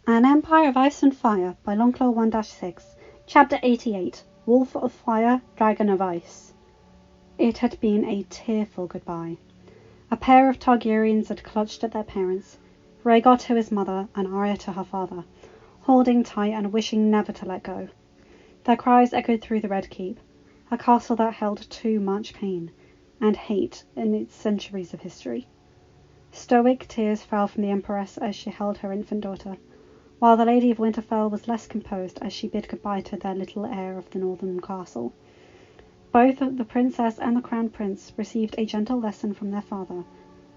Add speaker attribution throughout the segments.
Speaker 1: An Empire of Ice and Fire by Longclaw 1-6, Chapter 88, Wolf of Fire, Dragon of Ice. It had been a tearful goodbye. A pair of Targaryens had clutched at their parents, Rhaegar to his mother and Arya to her father, holding tight and wishing never to let go. Their cries echoed through the Red Keep, a castle that held too much pain and hate in its centuries of history. Stoic tears fell from the Empress as she held her infant daughter, while the Lady of Winterfell was less composed as she bid goodbye to their little heir of the northern castle. Both the princess and the crown prince received a gentle lesson from their father,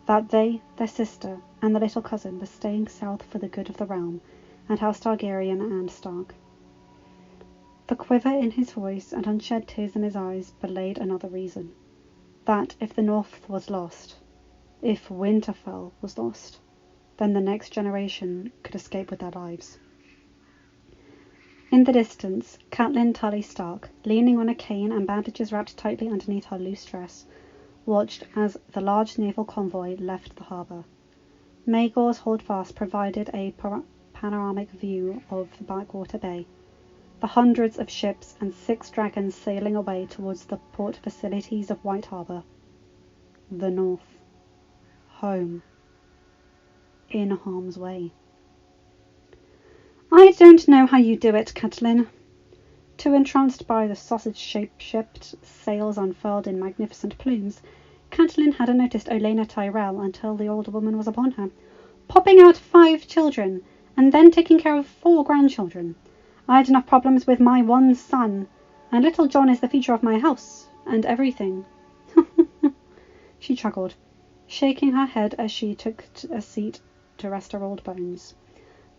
Speaker 1: that they, their sister, and the little cousin were staying south for the good of the realm, and House Targaryen and Stark. The quiver in his voice and unshed tears in his eyes belayed another reason, that if the North was lost, if Winterfell was lost, then the next generation could escape with their lives. In the distance, Catelyn Tully Stark, leaning on a cane and bandages wrapped tightly underneath her loose dress, watched as the large naval convoy left the harbour. Maegor's holdfast provided a panoramic view of the Backwater Bay, the hundreds of ships and 6 dragons sailing away towards the port facilities of White Harbour. The North. Home. In harm's way. I don't know how you do it, Catelyn. Too entranced by the sausage-shaped sails unfurled in magnificent plumes, Catelyn hadn't noticed Olenna Tyrell until the old woman was upon her, popping out 5 children, and then taking care of 4 grandchildren. I had enough problems with my one son, and little John is the feature of my house, and everything. She chuckled, shaking her head as she took a seat to rest her old bones.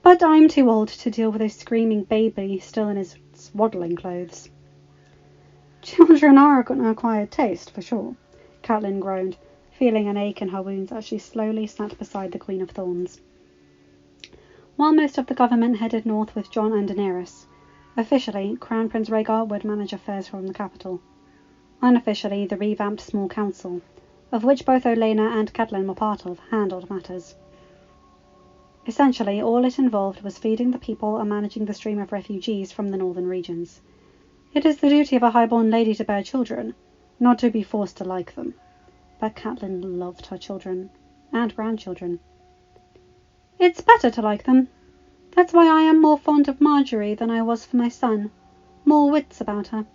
Speaker 1: But I'm too old to deal with a screaming baby still in his swaddling clothes. Children are an acquired taste, for sure, Catelyn groaned, feeling an ache in her wounds as she slowly sat beside the Queen of Thorns. While most of the government headed north with Jon and Daenerys, officially, Crown Prince Rhaegar would manage affairs from the capital. Unofficially, the revamped small council, of which both Olenna and Catelyn were part of, handled matters. Essentially, all it involved was feeding the people and managing the stream of refugees from the northern regions. It is the duty of a highborn lady to bear children, not to be forced to like them. But Catelyn loved her children, and grandchildren. It's better to like them. That's why I am more fond of Marjorie than I was for my son. More wits about her.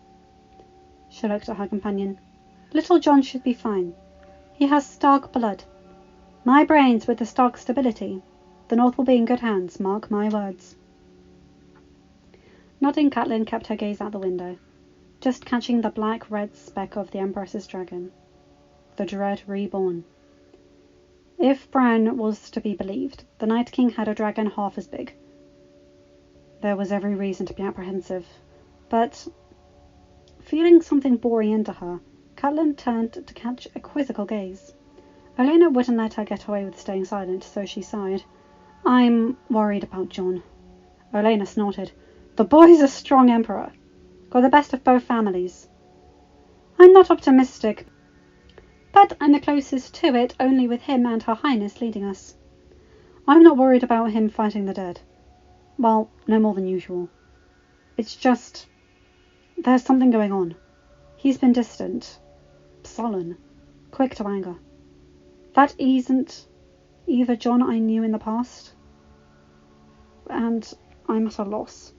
Speaker 1: She looked at her companion. Little John should be fine. He has Stark blood. My brains with the Stark stability. The North will be in good hands, mark my words. Nodding, Catelyn kept her gaze out the window, just catching the black-red speck of the Empress's dragon. The dread reborn. If Bran was to be believed, the Night King had a dragon half as big. There was every reason to be apprehensive, but, feeling something boring into her, Catelyn turned to catch a quizzical gaze. Olenna wouldn't let her get away with staying silent, so she sighed. I'm worried about Jon. Olenna snorted. The boy's a strong emperor. Got the best of both families. I'm not optimistic, but I'm the closest to it only with him and Her Highness leading us. I'm not worried about him fighting the dead. Well, no more than usual. It's just, there's something going on. He's been distant, sullen, quick to anger. That isn't either Jon I knew in the past, and I'm at a loss.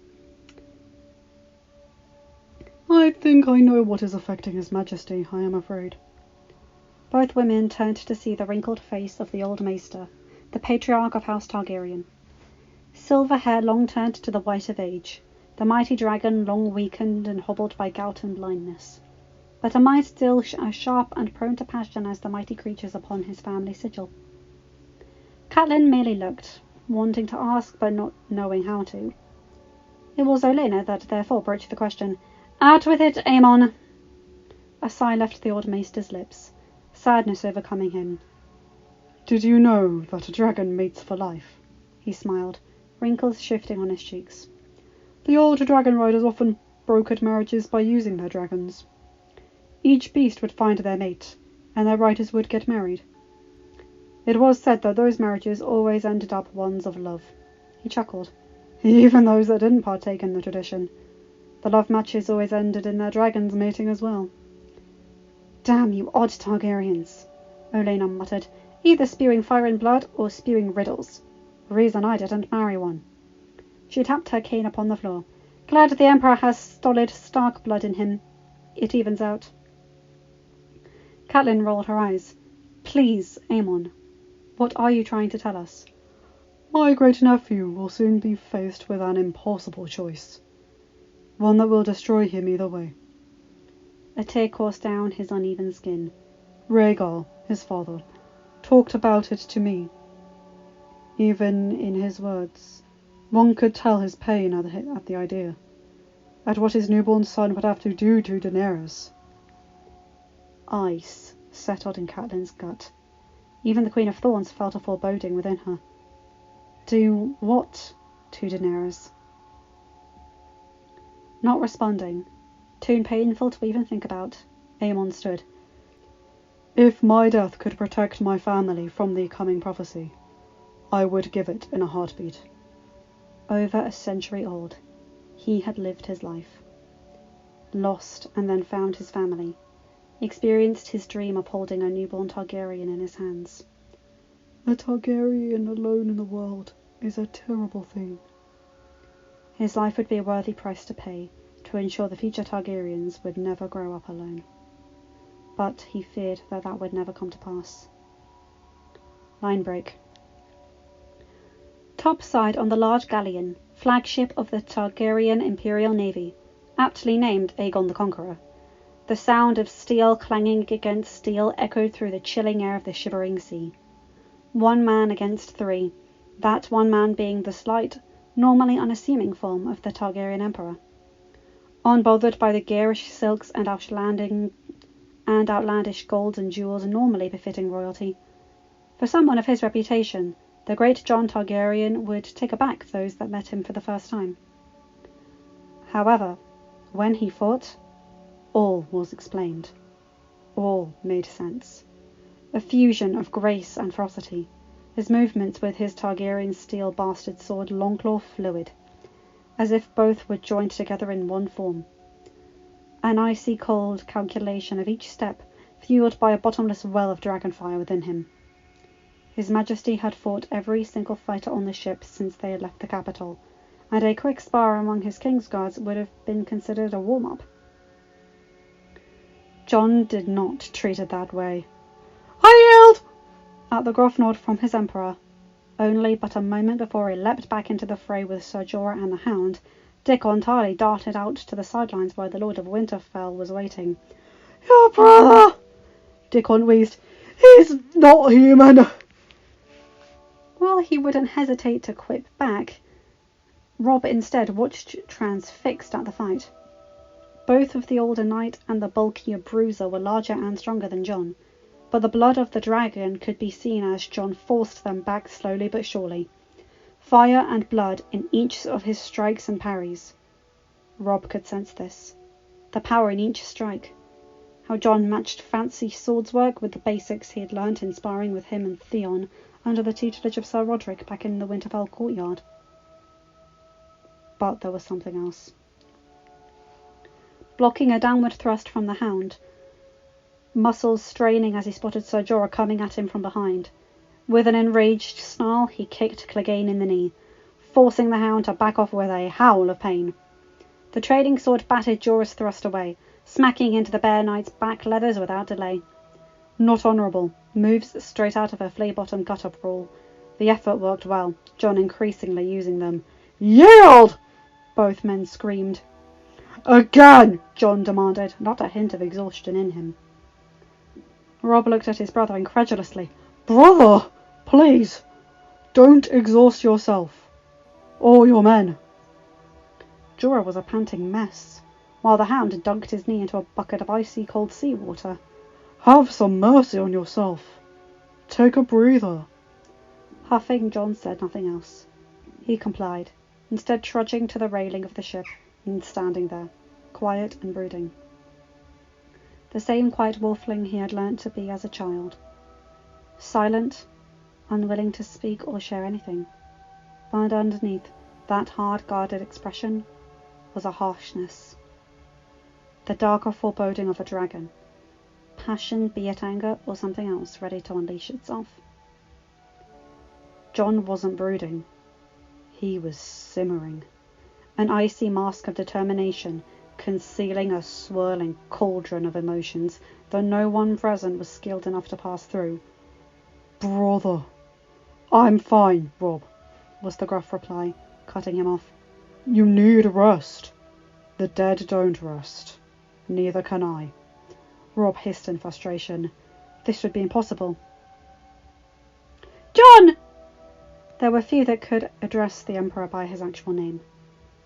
Speaker 1: I think I know what is affecting His Majesty, I am afraid. Both women turned to see the wrinkled face of the old maester, the patriarch of House Targaryen. Silver hair long turned to the white of age, the mighty dragon long weakened and hobbled by gout and blindness, but a mind still as sharp and prone to passion as the mighty creatures upon his family sigil. Catelyn merely looked, wanting to ask but not knowing how to. It was Olenna that therefore broached the question. Out with it, Aemon! A sigh left the old maester's lips, sadness overcoming him. Did you know that a dragon mates for life? He smiled, wrinkles shifting on his cheeks. The old dragon riders often brokered marriages by using their dragons. Each beast would find their mate, and their riders would get married. It was said that those marriages always ended up ones of love. He chuckled. even those that didn't partake in the tradition. The love matches always ended in their dragons mating as well. Damn you odd Targaryens, Olenna muttered, either spewing fire and blood or spewing riddles. Reason I didn't marry one. She tapped her cane upon the floor. Glad the Emperor has stolid Stark blood in him. It evens out. Catelyn rolled her eyes. Please, Aemon, what are you trying to tell us? My great-nephew will soon be faced with an impossible choice. One that will destroy him either way. A tear coursed down his uneven skin. Rhaegar, his father, talked about it to me. Even in his words, one could tell his pain at the idea, at what his newborn son would have to do to Daenerys. Ice settled in Catelyn's gut. Even the Queen of Thorns felt a foreboding within her. Do what to Daenerys? Not responding, tune painful to even think about, Aemon stood. If my death could protect my family from the coming prophecy, I would give it in a heartbeat. Over a century old, he had lived his life. Lost and then found his family. Experienced his dream of holding a newborn Targaryen in his hands. A Targaryen alone in the world is a terrible thing. His life would be a worthy price to pay to ensure the future Targaryens would never grow up alone. But he feared that would never come to pass. Line break. Topside on the large galleon, flagship of the Targaryen Imperial Navy, aptly named Aegon the Conqueror. The sound of steel clanging against steel echoed through the chilling air of the shivering sea. 1 man against 3, that 1 man being the slight, normally unassuming form of the Targaryen Emperor. Unbothered by the garish silks and outlandish golds and jewels normally befitting royalty. For someone of his reputation, the great Jon Targaryen would take aback those that met him for the first time. However, when he fought, all was explained. All made sense. A fusion of grace and ferocity. His movements with his Targaryen steel bastard sword Longclaw fluid, as if both were joined together in one form. An icy cold calculation of each step, fueled by a bottomless well of dragonfire within him. His Majesty had fought every single fighter on the ship since they had left the capital, and a quick spar among his Kingsguards would have been considered a warm-up. Jon did not treat it that way. I yield! At the gruff nod from his Emperor. Only but a moment before he leapt back into the fray with Ser Jorah and the Hound, Dickon Tarly darted out to the sidelines where the Lord of Winterfell was waiting. Your brother! Dickon wheezed. He's not human! While he wouldn't hesitate to quip back, Robb instead watched transfixed at the fight. Both of the older knight and the bulkier bruiser were larger and stronger than Jon, but the blood of the dragon could be seen as Jon forced them back slowly but surely. Fire and blood in each of his strikes and parries. Robb could sense this. The power in each strike. How Jon matched fancy swordswork with the basics he had learnt in sparring with him and Theon under the tutelage of Sir Roderick back in the Winterfell courtyard. But there was something else. Blocking a downward thrust from the Hound, muscles straining as he spotted Ser Jorah coming at him from behind. With an enraged snarl, he kicked Clegane in the knee, forcing the Hound to back off with a howl of pain. The trading sword batted Jorah's thrust away, smacking into the Bear Knight's back leathers without delay. Not honourable, moves straight out of a flea-bottom gutter brawl. The effort worked well, Jon increasingly using them. Yield! Both men screamed. Again! Jon demanded, not a hint of exhaustion in him. Robb looked at his brother incredulously. Brother! Please! Don't exhaust yourself. Or your men. Jorah was a panting mess, while the Hound dunked his knee into a bucket of icy cold seawater. Have some mercy on yourself. Take a breather. Huffing, Jon said nothing else. He complied, instead trudging to the railing of the ship and standing there, quiet and brooding. The same quiet wolfling he had learnt to be as a child. Silent, unwilling to speak or share anything, but underneath, That hard-guarded expression was a harshness, the darker foreboding of a dragon. Passion, be it anger or something else, ready to unleash itself. Jon wasn't brooding. He was simmering, an icy mask of determination, concealing a swirling cauldron of emotions that no one present was skilled enough to pass through. "Brother." "I'm fine, Robb," was the gruff reply, cutting him off. "You need rest." "The dead don't rest. Neither can I." Robb hissed in frustration. This would be impossible. "Jon!" There were few that could address the Emperor by his actual name.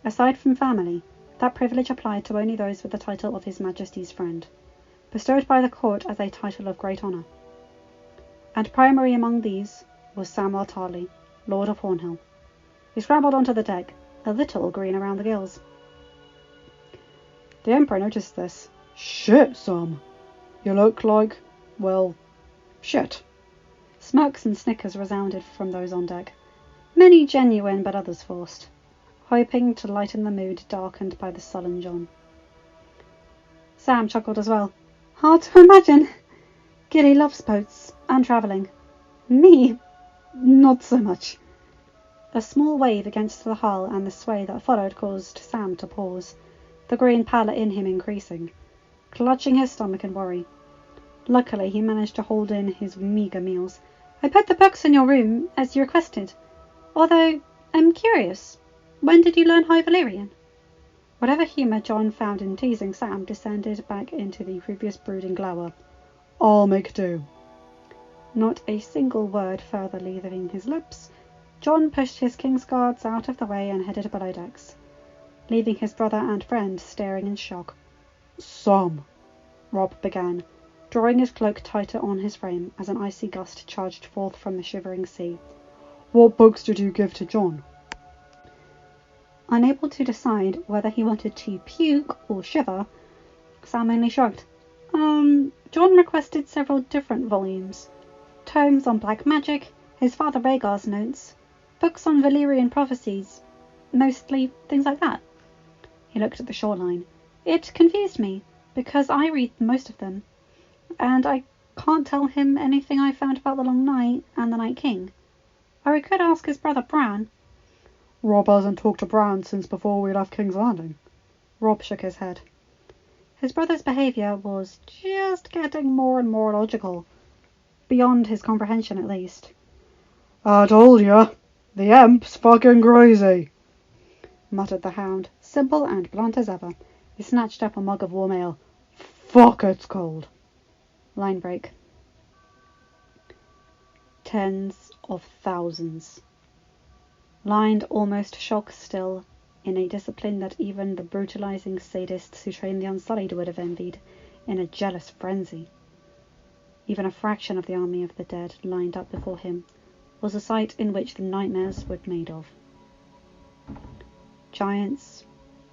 Speaker 1: Aside from family, that privilege applied to only those with the title of His Majesty's friend, bestowed by the court as a title of great honour. And primary among these was Samwell Tarly, Lord of Hornhill. He scrambled onto the deck, a little green around the gills. The Emperor noticed this. "Shit, Sam. You look like, well, shit." Smirks and snickers resounded from those on deck, many genuine but others forced, hoping to lighten the mood darkened by the sullen Jon. Sam chuckled as well. "Hard to imagine. Gilly loves boats and travelling. Me, not so much." A small wave against the hull and the sway that followed caused Sam to pause, the green pallor in him increasing, clutching his stomach in worry. Luckily, he managed to hold in his meagre meals. "I put the books in your room, as you requested. Although, I'm curious, when did you learn High Valyrian?" Whatever humour Jon found in teasing Sam descended back into the previous brooding glower. "I'll make do." Not a single word further leaving his lips, Jon pushed his king's guards out of the way and headed below decks, leaving his brother and friend staring in shock. "Sam," Robb began, drawing his cloak tighter on his frame as an icy gust charged forth from the shivering sea. "What books did you give to Jon?" Unable to decide whether he wanted to puke or shiver, Sam only shrugged. Jon requested several different volumes. Tomes on black magic, his father Rhaegar's notes, books on Valyrian prophecies, mostly things like that." He looked at the shoreline. "It confused me, because I read most of them, and I can't tell him anything I found about the Long Night and the Night King. Or I could ask his brother Bran." "Robb hasn't talked to Bran since before we left King's Landing." Robb shook his head. His brother's behaviour was just getting more and more illogical, beyond his comprehension at least. "I told ya, the Emp's fucking crazy," muttered the Hound, simple and blunt as ever. He snatched up a mug of warm ale. "Fuck, it's cold." Line break. Tens of thousands. Lined almost shock still, in a discipline that even the brutalizing sadists who trained the Unsullied would have envied, in a jealous frenzy. Even a fraction of the army of the dead lined up before him was a sight in which the nightmares were made of. Giants,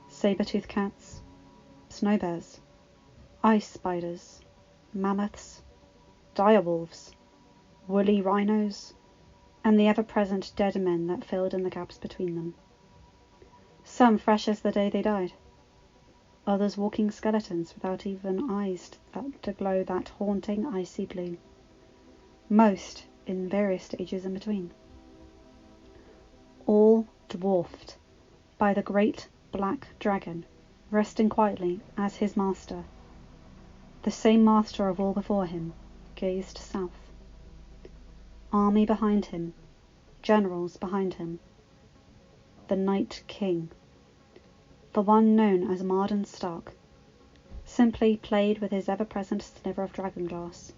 Speaker 1: saber-toothed cats, snow bears, ice spiders, mammoths, direwolves, woolly rhinos, and the ever-present dead men that filled in the gaps between them. Some fresh as the day they died, others walking skeletons without even eyes to glow that haunting icy blue. Most in various stages in between. All dwarfed by the great black dragon resting quietly as his master. The same master of all before him gazed south. Army behind him, generals behind him. The Night King, the one known as Marden Stark, simply played with his ever-present sliver of dragonglass,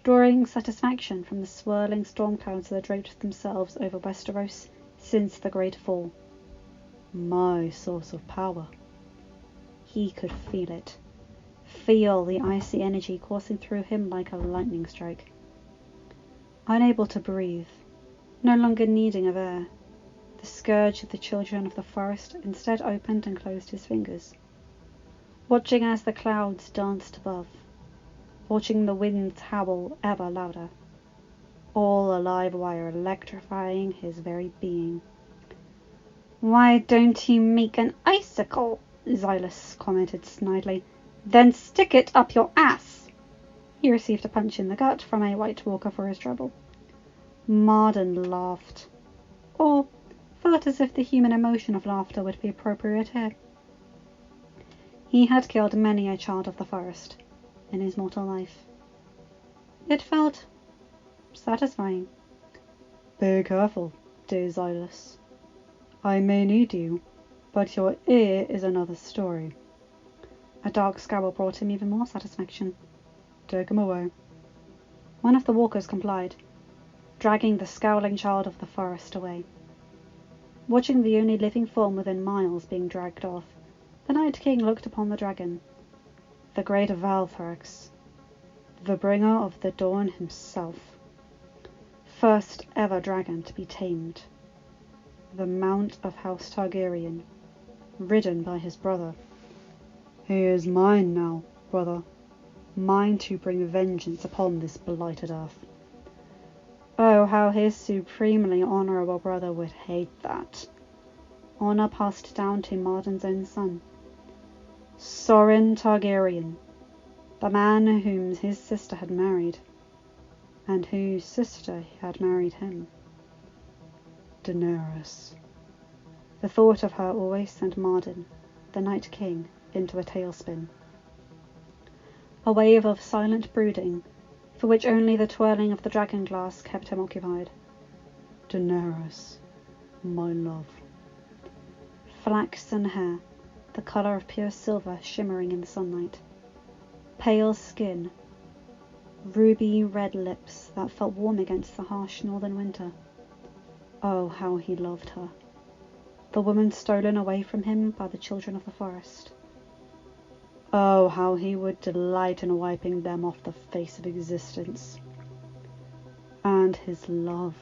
Speaker 1: drawing satisfaction from the swirling storm clouds that draped themselves over Westeros since the Great Fall. My source of power. He could feel it. Feel the icy energy coursing through him like a lightning strike. Unable to breathe, no longer needing of air, the scourge of the children of the forest instead opened and closed his fingers, watching as the clouds danced above, watching the winds howl ever louder, all a live wire electrifying his very being. Why don't you make an icicle? Xylus commented snidely. Then stick it up your ass. He received a punch in the gut from a White Walker for his trouble. Marden laughed, or felt as if the human emotion of laughter would be appropriate here. He had killed many a child of the forest in his mortal life. It felt satisfying. Be careful, dear Xylus. I may need you, but your ear is another story. A dark scowl brought him even more satisfaction. Take him away. One of the walkers complied, dragging the scowling child of the forest away. Watching the only living form within miles being dragged off, the Night King looked upon the dragon, the great Valthrax, the bringer of the dawn himself, first ever dragon to be tamed, the Mount of House Targaryen, ridden by his brother. He is mine now, brother, mine to bring vengeance upon this blighted earth. Oh, how his supremely honourable brother would hate that. Honour passed down to Marden's own son, Sorin Targaryen, the man whom his sister had married, and whose sister had married him. Daenerys. The thought of her always sent Marden, the Night King, into a tailspin. A wave of silent brooding, for which only the twirling of the dragon glass kept him occupied. Daenerys, my love. Flaxen hair, the colour of pure silver shimmering in the sunlight. Pale skin, ruby red lips that felt warm against the harsh northern winter. Oh, how he loved her. The woman stolen away from him by the children of the forest. Oh, how he would delight in wiping them off the face of existence. And his love,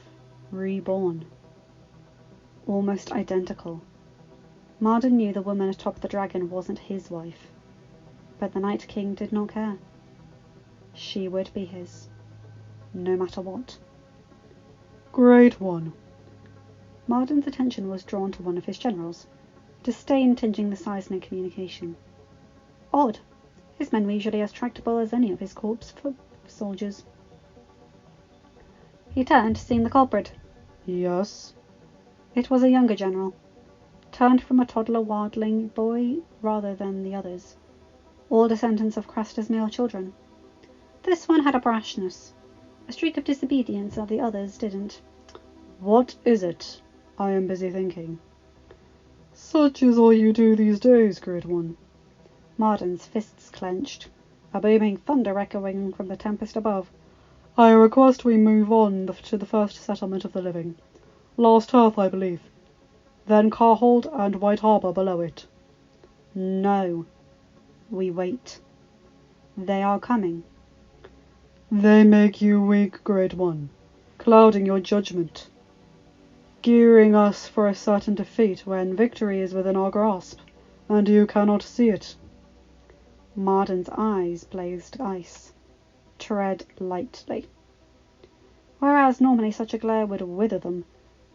Speaker 1: reborn. Almost identical. Marden knew the woman atop the dragon wasn't his wife, but the Night King did not care. She would be his, no matter what. Great One. Marden's attention was drawn to one of his generals, disdain tinging the seismic communication. Odd. His men were usually as tractable as any of his corps foot soldiers. He turned, seeing the culprit. Yes. It was a younger general, turned from a toddler wildling boy rather than the others, all descendants of Craster's male children. This one had a brashness, a streak of disobedience that the others didn't. What is it? I am busy thinking. Such is all you do these days, Great One. Marden's fists clenched, a booming thunder echoing from the tempest above. I request we move on to the first settlement of the living. Last Earth, I believe. Then Carhold and White Harbour below it. No. We wait. They are coming. They make you weak, Great One, clouding your judgment, gearing us for a certain defeat when victory is within our grasp, and you cannot see it. Marden's eyes blazed ice. Tread lightly. Whereas normally such a glare would wither them,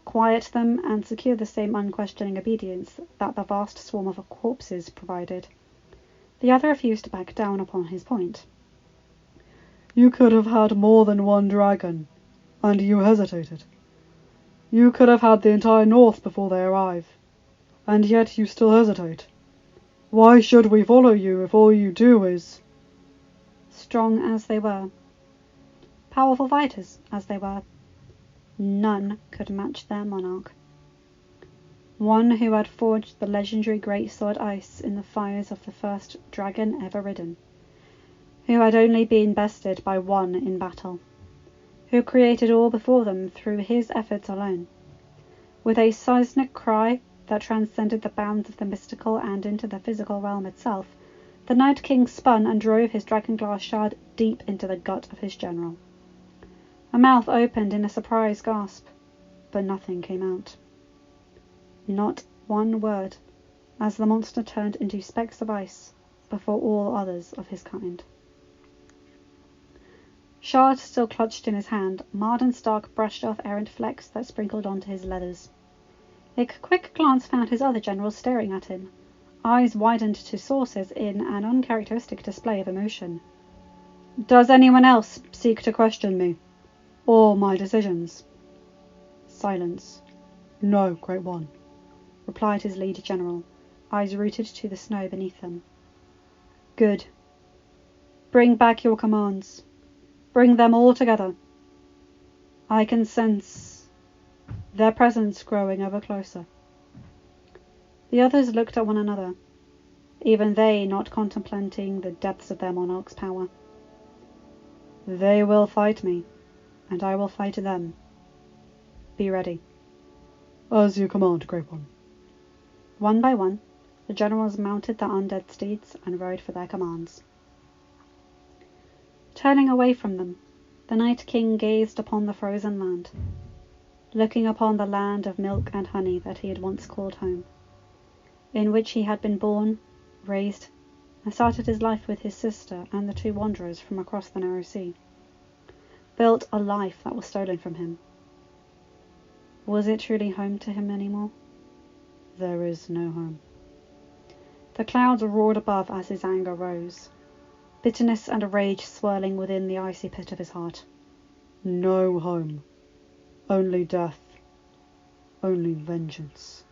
Speaker 1: quiet them, and secure the same unquestioning obedience that the vast swarm of corpses provided. The other refused to back down upon his point. You could have had more than one dragon, and you hesitated. You could have had the entire North before they arrive, and yet you still hesitate. Why should we follow you if all you do is... Strong as they were, powerful fighters as they were, none could match their monarch. One who had forged the legendary greatsword Ice in the fires of the first dragon ever ridden, who had only been bested by one in battle, who created all before them through his efforts alone. With a seismic cry that transcended the bounds of the mystical and into the physical realm itself, the Night King spun and drove his dragonglass shard deep into the gut of his general. A mouth opened in a surprised gasp, but nothing came out. Not one word, as the monster turned into specks of ice before all others of his kind. Shard still clutched in his hand, Marden Stark brushed off errant flecks that sprinkled onto his leathers. A quick glance found his other generals staring at him, eyes widened to saucers in an uncharacteristic display of emotion. "Does anyone else seek to question me, or my decisions?" Silence. "No, Great One," replied his lead general, eyes rooted to the snow beneath them. "Good. Bring back your commands. Bring them all together. I can sense their presence growing ever closer." The others looked at one another, even they not contemplating the depths of their monarch's power. "They will fight me, and I will fight them. Be ready." "As you command, Great One." One by one, the generals mounted their undead steeds and rode for their commands. Turning away from them, the Night King gazed upon the frozen land, looking upon the land of milk and honey that he had once called home, in which he had been born, raised, and started his life with his sister and the two wanderers from across the narrow sea. Built a life that was stolen from him. Was it truly home to him anymore? There is no home. The clouds roared above as his anger rose, bitterness and rage swirling within the icy pit of his heart. No home. Only death. Only vengeance.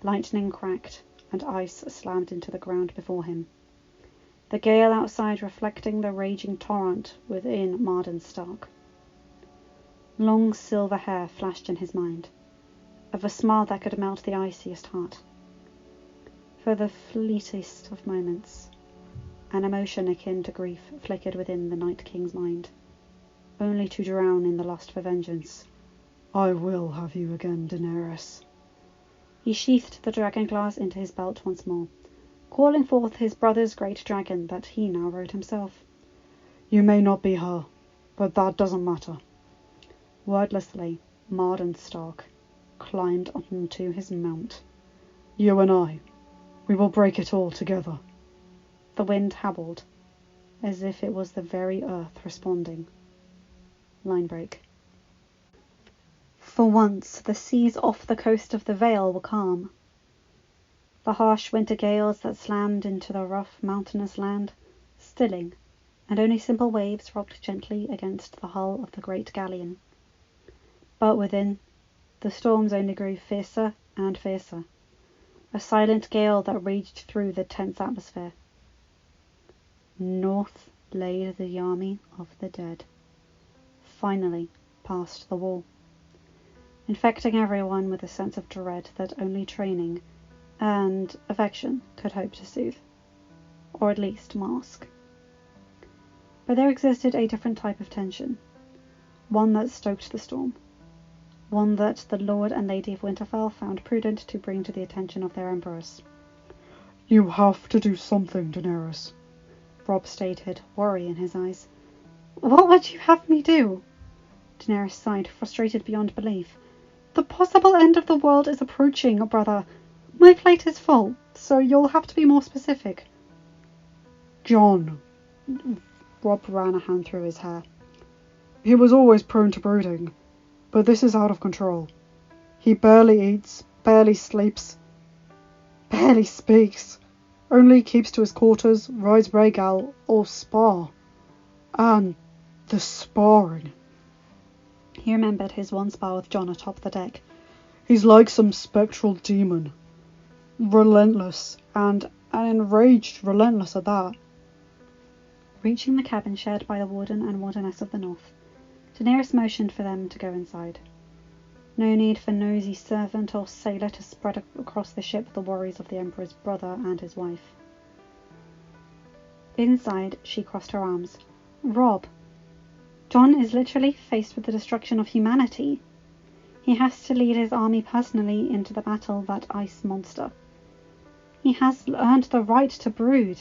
Speaker 1: Lightning cracked, and ice slammed into the ground before him, the gale outside reflecting the raging torrent within Marden's Stark. Long silver hair flashed in his mind, of a smile that could melt the iciest heart. For the fleetest of moments, an emotion akin to grief flickered within the Night King's mind, only to drown in the lust for vengeance. "I will have you again, Daenerys." He sheathed the dragon glass into his belt once more, calling forth his brother's great dragon that he now rode himself. "You may not be her, but that doesn't matter." Wordlessly, Marden Stark climbed onto his mount. "You and I, we will break it all together." The wind howled, as if it was the very earth responding. Line break. For once, the seas off the coast of the Vale were calm. The harsh winter gales that slammed into the rough, mountainous land, stilling, and only simple waves rocked gently against the hull of the great galleon. But within, the storms only grew fiercer and fiercer, a silent gale that raged through the tense atmosphere. North lay the army of the dead, finally past the wall, infecting everyone with a sense of dread that only training and affection could hope to soothe, or at least mask. But there existed a different type of tension, one that stoked the storm, one that the Lord and Lady of Winterfell found prudent to bring to the attention of their emperors. "You have to do something, Daenerys," Robb stated, worry in his eyes. "What would you have me do?" Daenerys sighed, frustrated beyond belief. "The possible end of the world is approaching, brother. My plate is full, so you'll have to be more specific." "Jon." Robb ran a hand through his hair. "He was always prone to brooding, but this is out of control. He barely eats, barely sleeps, barely speaks, only keeps to his quarters, rides Rhaegal, or spar. And the sparring." He remembered his one spar with Jon atop the deck. "He's like some spectral demon. Relentless, and an enraged relentless at that." Reaching the cabin shared by the Warden and Wardeness of the North, Daenerys motioned for them to go inside. No need for nosy servant or sailor to spread across the ship the worries of the Emperor's brother and his wife. Inside, she crossed her arms. "Robb, Jon is literally faced with the destruction of humanity. He has to lead his army personally into the battle of that ice monster. He has earned the right to brood."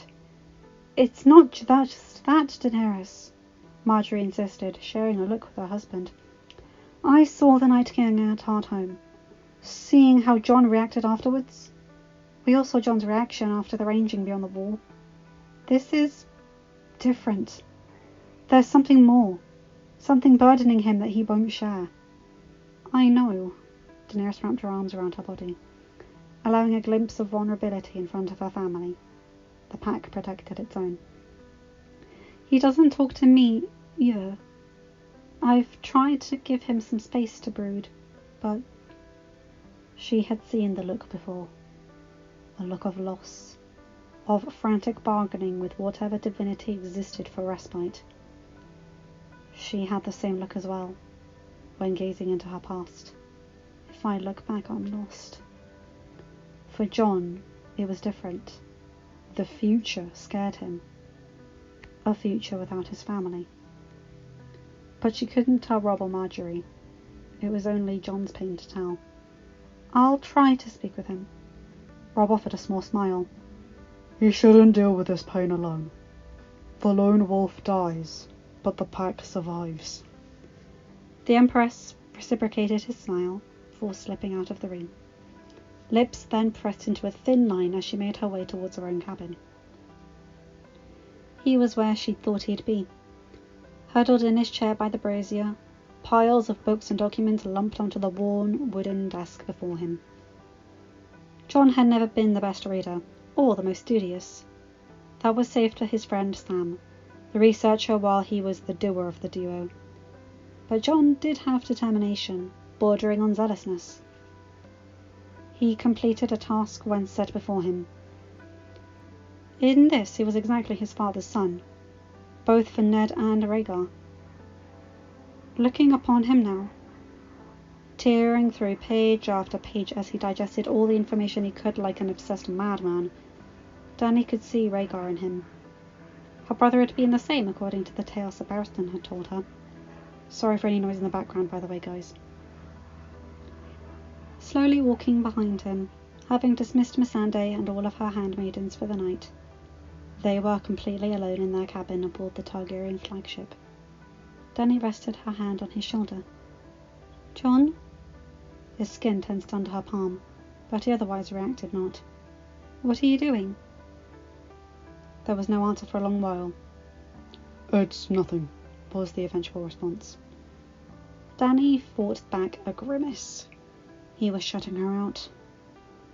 Speaker 1: "It's not just that, Daenerys," Marjorie insisted, sharing a look with her husband. "I saw the Night King at Hardhome. Seeing how Jon reacted afterwards, we all saw Jon's reaction after the ranging beyond the wall. This is different. There's something more, something burdening him that he won't share." "I know," Daenerys wrapped her arms around her body, allowing a glimpse of vulnerability in front of her family. The pack protected its own. He doesn't talk to me, either. I've tried to give him some space to brood, but... She had seen the look before. A look of loss, of frantic bargaining with whatever divinity existed for respite. She had the same look as well, when gazing into her past. If I look back, I'm lost. For Jon, it was different. The future scared him. A future without his family. But she couldn't tell Robb or Marjorie. It was only Jon's pain to tell. I'll try to speak with him. Robb offered a small smile.
Speaker 2: He shouldn't deal with this pain alone. The lone wolf dies, but the pack survives.
Speaker 1: The Empress reciprocated his smile before slipping out of the ring. Lips then pressed into a thin line as she made her way towards her own cabin. He was where she'd thought he'd be. Huddled in his chair by the brazier, piles of books and documents lumped onto the worn wooden desk before him. Jon had never been the best reader, or the most studious. That was saved for his friend Sam, the researcher, while he was the doer of the duo. But Jon did have determination, bordering on zealousness. He completed a task when set before him. In this he was exactly his father's son, both for Ned and Rhaegar. Looking upon him now, tearing through page after page as he digested all the information he could like an obsessed madman, Dany could see Rhaegar in him. Her brother had been the same, according to the tales Sir Barristan had told her. Sorry for any noise in the background, by the way, guys. Slowly walking behind him, having dismissed Missandei and all of her handmaidens for the night, they were completely alone in their cabin aboard the Targaryen flagship. Dany rested her hand on his shoulder. Jon? His skin tensed under her palm, but he otherwise reacted not. What are you doing? There was no answer for a long while.
Speaker 2: It's nothing,
Speaker 1: was the eventual response. Dany fought back a grimace. He was shutting her out.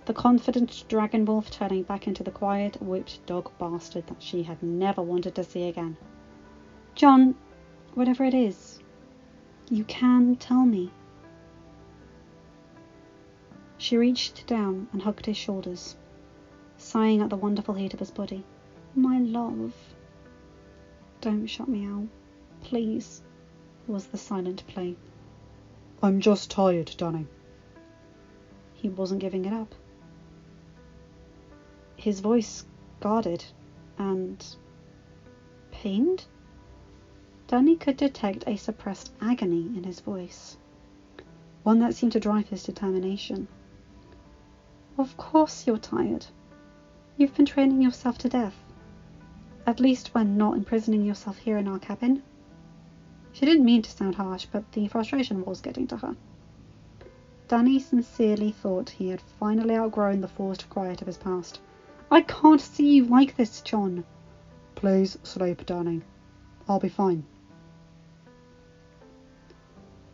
Speaker 1: The confident dragon wolf turning back into the quiet, whipped dog bastard that she had never wanted to see again. Jon, whatever it is, you can tell me. She reached down and hugged his shoulders, sighing at the wonderful heat of his body. My love. Don't shut me out, please, was the silent plea.
Speaker 2: I'm just tired, Dany.
Speaker 1: He wasn't giving it up. His voice guarded and pained. Dany could detect a suppressed agony in his voice, one that seemed to drive his determination. Of course you're tired. You've been training yourself to death. At least when not imprisoning yourself here in our cabin. She didn't mean to sound harsh, but the frustration was getting to her. Dany sincerely thought he had finally outgrown the forced quiet of his past. I can't see you like this, Jon.
Speaker 2: Please sleep, Dany. I'll be fine.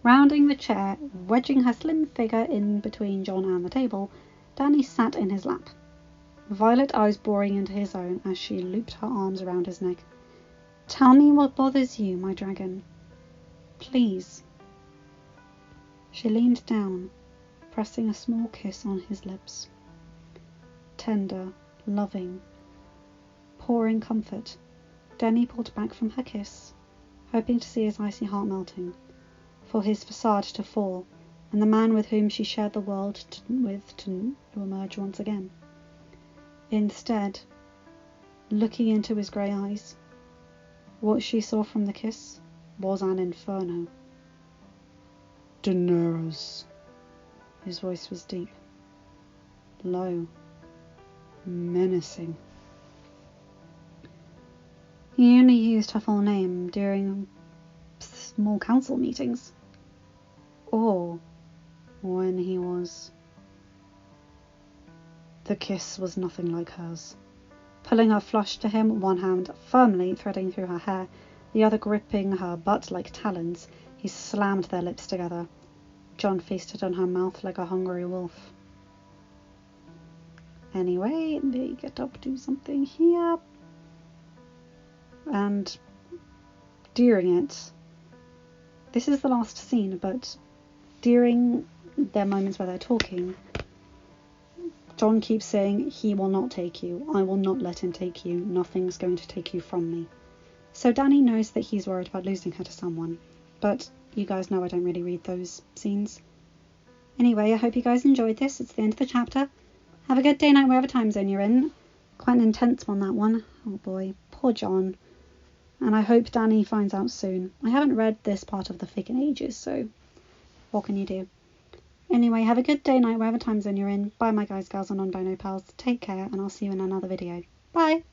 Speaker 1: Rounding the chair, wedging her slim figure in between Jon and the table, Dany sat in his lap, violet eyes boring into his own as she looped her arms around his neck. Tell me what bothers you, my dragon. Please. She leaned down, pressing a small kiss on his lips. Tender, loving, pouring comfort. Dany pulled back from her kiss, hoping to see his icy heart melting, for his facade to fall, and the man with whom she shared the world to emerge once again. Instead, looking into his grey eyes, what she saw from the kiss was an inferno.
Speaker 2: Daenerys.
Speaker 1: His voice was deep, low,
Speaker 2: menacing.
Speaker 1: He only used her full name during small council meetings, or when he was... The kiss was nothing like hers. Pulling her flush to him, one hand firmly threading through her hair, the other gripping her butt like talons, he slammed their lips together. John feasted on her mouth like a hungry wolf. Anyway, they get up to something here. And during it, this is the last scene, but during their moments where they're talking, John keeps saying, he will not take you. I will not let him take you. Nothing's going to take you from me. So Danny knows that he's worried about losing her to someone. But you guys know I don't really read those scenes. Anyway, I hope you guys enjoyed this. It's the end of the chapter. Have a good day, night, wherever time zone you're in. Quite an intense one, that one. Oh boy, poor John. And I hope Danny finds out soon. I haven't read this part of the fic in ages, so what can you do? Anyway, have a good day, night, wherever time zone you're in. Bye, my guys, gals, and non-dino pals. Take care, and I'll see you in another video. Bye!